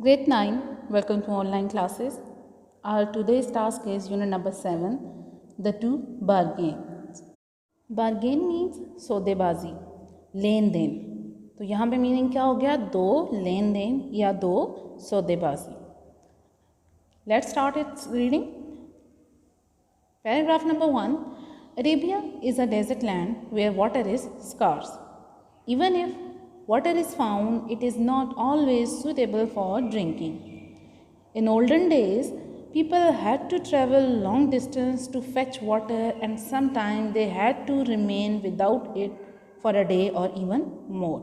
Grade 9, welcome to online classes. Our today's task is unit number 7, the two bargains. Bargain means सौदेबाजी, लेन then. तो यहाँ पे meaning क्या हो गया? दो लेन देन या दो सौदेबाजी. Let's start its reading. Paragraph number 1. Arabia is a desert land where water is scarce. Even if water is found, it is not always suitable for drinking. In olden days, people had to travel long distance to fetch water, and sometimes they had to remain without it for a day or even more.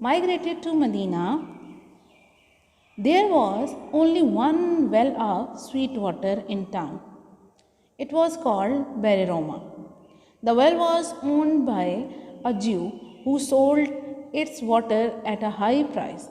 migrated to Medina, there was only one well of sweet water in town. It was called Bir Roma. The well was owned by a Jew who sold its water at a high price.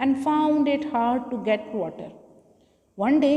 and found it hard to get water. One day,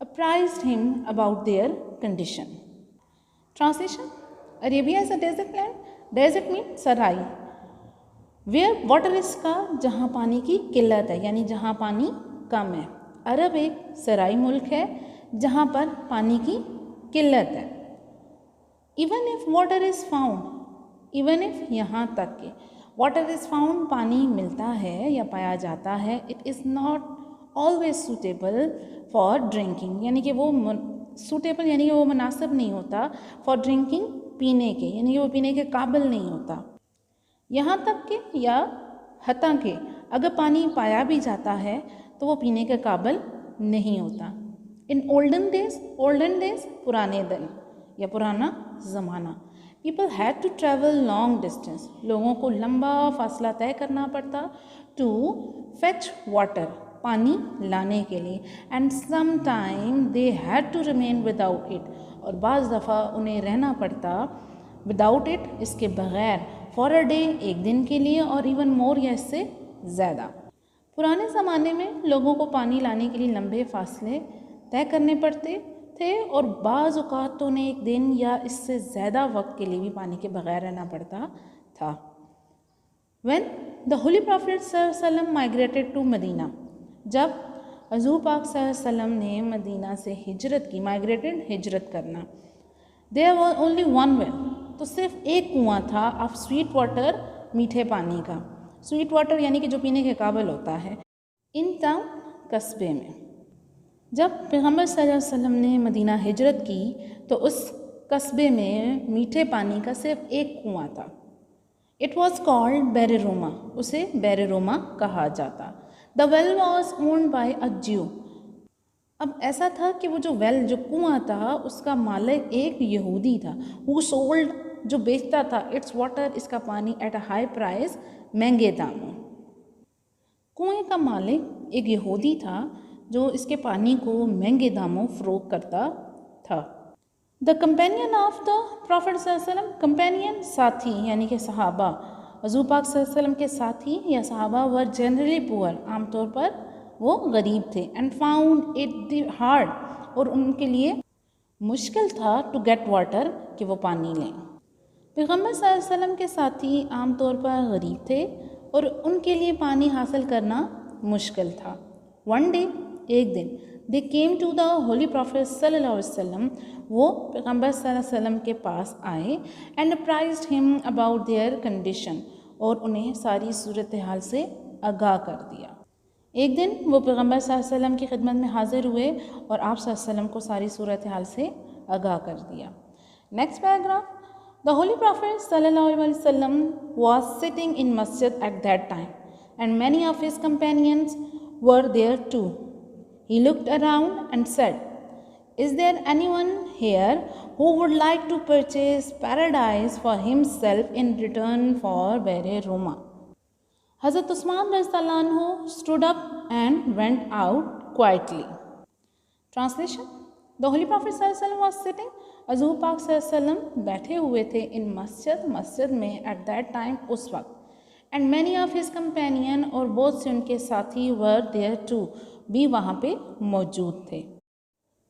apprised him about their condition. Translation: Arabia is a desert land. Desert means sarai. Where water is scarce, जहाँ पानी की किल्लत है, यानी जहाँ पानी कम है. अरब एक सराई मुल्क है जहाँ पर पानी की किल्लत है. Even if water is found, even if यहाँ तक के water is found, पानी मिलता है या पाया जाता है, it is not always suitable for drinking, यानी कि वो suitable यानी कि वो मुनासिब नहीं होता for drinking, पीने के, यानी कि वो पीने के काबिल नहीं होता. यहाँ तक के या हता के अगर पानी पाया भी जाता है तो वो पीने के काबिल नहीं होता. इन ओल्डन डेज पुराने दिन या पुराना ज़माना. People had to travel long distance, लोगों को लंबा फासला तय करना पड़ता टू फेच वाटर, पानी लाने के लिए. And some time they had to remain without it, और बाज़ दफ़ा उन्हें रहना पड़ता विदाउट इट, इसके बग़ैर, फॉर अ डे, एक दिन के लिए, और इवन मोर या इससे ज़्यादा. पुराने ज़माने में लोगों को पानी लाने के लिए लंबे फासले तय करने पड़ते थे और बाज़ औक़ात तो उन्हें एक दिन या इससे ज़्यादा वक्त के लिए भी पानी के बग़ैर रहना पड़ता था. व्हेन द होली प्रॉफिट सल्लल्लाहु माइग्रेटेड टू मदीना, जब हज़ूर पाक सल्लल्लाहु ने मदीना से हिजरत की, माइग्रेटेड हिजरत करना, there was only one well, तो सिर्फ एक कुआं था ऑफ स्वीट वाटर, मीठे पानी का. स्वीट वाटर यानी कि जो पीने के काबिल होता है. इन टाउन, कस्बे में. जब पैगम्बर सल्लल्लाहु अलैहि वसल्लम ने मदीना हिजरत की तो उस कस्बे में मीठे पानी का सिर्फ एक कुआं था. इट वॉज कॉल्ड बेर रोमा, उसे बेर रोमा कहा जाता. The well was owned by a Jew. अब ऐसा था कि वो जो वेल, जो कुआं था, उसका मालिक एक यहूदी था. हु सोल्ड, जो बेचता था, इट्स वाटर, इसका पानी, एट अ हाई प्राइस, महंगे दामों. कुएं का मालिक एक यहूदी था जो इसके पानी को महंगे दामों फ़रोख्त करता था. The companion of the profit सल्लल्लाहु अलैहि वसल्लम, कंपेनियन साथी यानी कि सहाबा, हज़ूर पाक सल्लल्लाहु अलैहि वसल्लम के साथी या सहाबा वर जनरली पुअर, आमतौर पर वो गरीब थे. एंड फाउंड इट हार्ड, और उनके लिए मुश्किल था टू गेट वाटर, कि वो पानी लें. पैगम्बर सल्लल्लाहु अलैहि वसल्लम के साथी आमतौर पर गरीब थे और उनके लिए पानी हासिल करना मुश्किल था. वन डे, एक दिन, they came to the holy prophet सल्लल्लाहु अलैहि वसल्लम, वो पैगम्बर सल्लल्लाहु अलैहि वसल्लम के पास आए. And apprised him about their condition, और उन्हें सारी सूरत हाल से आगाह कर दिया. एक दिन वो पैगम्बर सल्लल्लाहु अलैहि वसल्लम की खिदमत में हाजिर हुए और आप सल्लल्लाहु अलैहि वसल्लम को सारी सूरत हाल से आगाह कर दिया. Next paragraph. The holy prophet सल्लल्लाहु अलैहि वसल्लम वाज सिटिंग इन मस्जिद at that time and many of his companions were there too. He looked around and said, "Is there anyone here who would like to purchase paradise for himself in return for Beir Roma?" Hazrat Usman radhiyallahu anhu stood up and went out quietly. Translation: The Holy Prophet sallallahu alaihi wasallam was sitting, हज़ूर पाक सल्लल्लाहु अलैहि वसल्लम बैठे हुए थे इन मस्जिद में एट दैट टाइम, उस वक्त. And many of his companion, और बहुत से उनके साथी वर देयर टू, भी वहाँ पे मौजूद थे.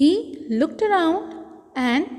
He looked around and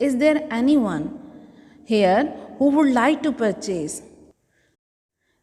Is there anyone here who would like to purchase?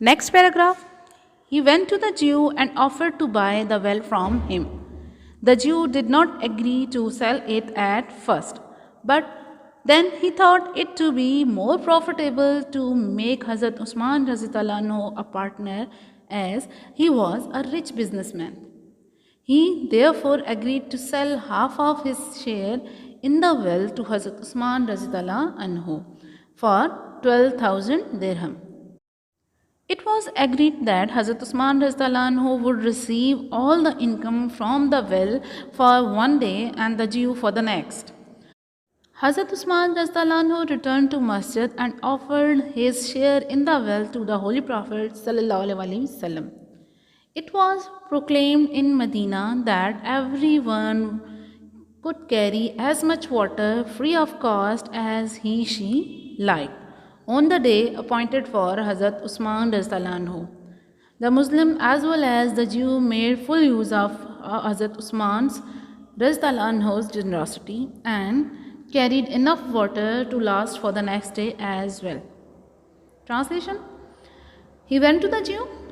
Next paragraph. He went to the Jew and offered to buy the well from him. The Jew did not agree to sell it at first, but then he thought it to be more profitable to make Hazrat Usman Raziyallahu anhu a partner, as he was a rich businessman. He therefore agreed to sell half of his share in the well to Hazrat Usman Raziyallahu anhu for 12,000 dirham. It was agreed that Hazrat Usman Raziyallahu anhu would receive all the income from the well for one day and the Jew for the next. Hazrat Usman Raziyallahu anhu returned to masjid and offered his share in the well to the Holy Prophet sallallahu alaihi wasallam. It was proclaimed in Medina that everyone could carry as much water free of cost as she liked on the day appointed for Hazrat Usman Raziyallahu anhu. The Muslim as well as the Jew made full use of Hazrat Usman's Raziyallahu anhu's generosity and carried enough water to last for the next day as well. Translation. He went to the Jew,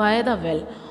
buy the well,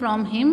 from him,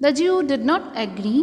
The Jew did not agree,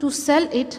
to sell it,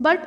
But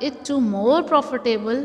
it too more profitable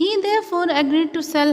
He therefore agreed to sell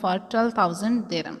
for 12,000 dirham.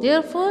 therefore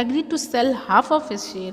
agreed to sell half of his share,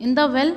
in the well,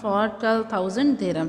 for 12,000 dirham,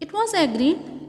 It was agreed,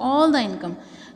all the income,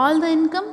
all the income,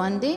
one day,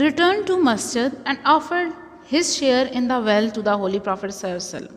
returned to masjid and offered his share in the well to the Holy Prophet sallallahu alaihi wasallam.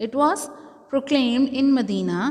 It was proclaimed in Medina,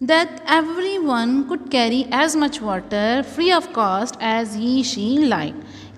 that everyone could carry as much water free of cost as she liked,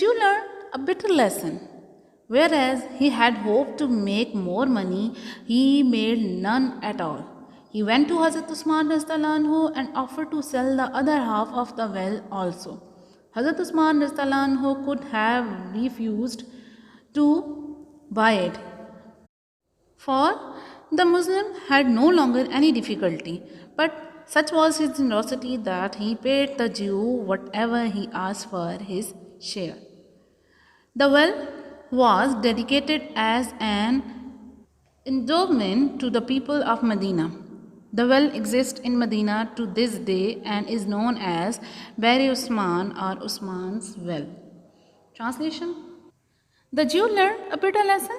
Jew learned a bitter lesson. Whereas he had hoped to make more money, he made none at all. He went to Hazrat Usman radhiyallahu anhu and offered to sell the other half of the well also. Hazrat Usman radhiyallahu anhu could have refused to buy it, for the Muslim had no longer any difficulty, but such was his generosity that he paid the Jew whatever he asked for his share. The well was dedicated as an endowment to the people of Medina. The well exists in Medina to this day and is known as Bari Usman or Usman's well. Translation. The Jew learned a bitter lesson.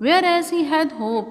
Whereas he had hope,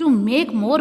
to make more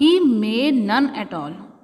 he made none at all,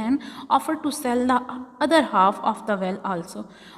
and offered to sell the other half of the well also,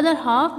other half,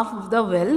of the well,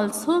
also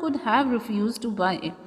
could have refused to buy it.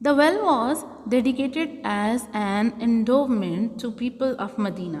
The well was dedicated as an endowment to people of Medina.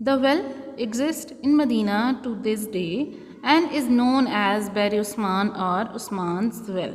The well exists in Medina to this day and is known as Bari Usman or Usman's well.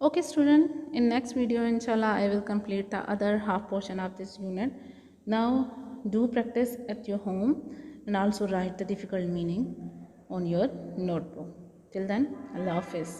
Okay student, in next video inshallah I will complete the other half portion of this unit. Now do practice at your home and also write the difficult meaning on your notebook. Till then, Allah Hafiz.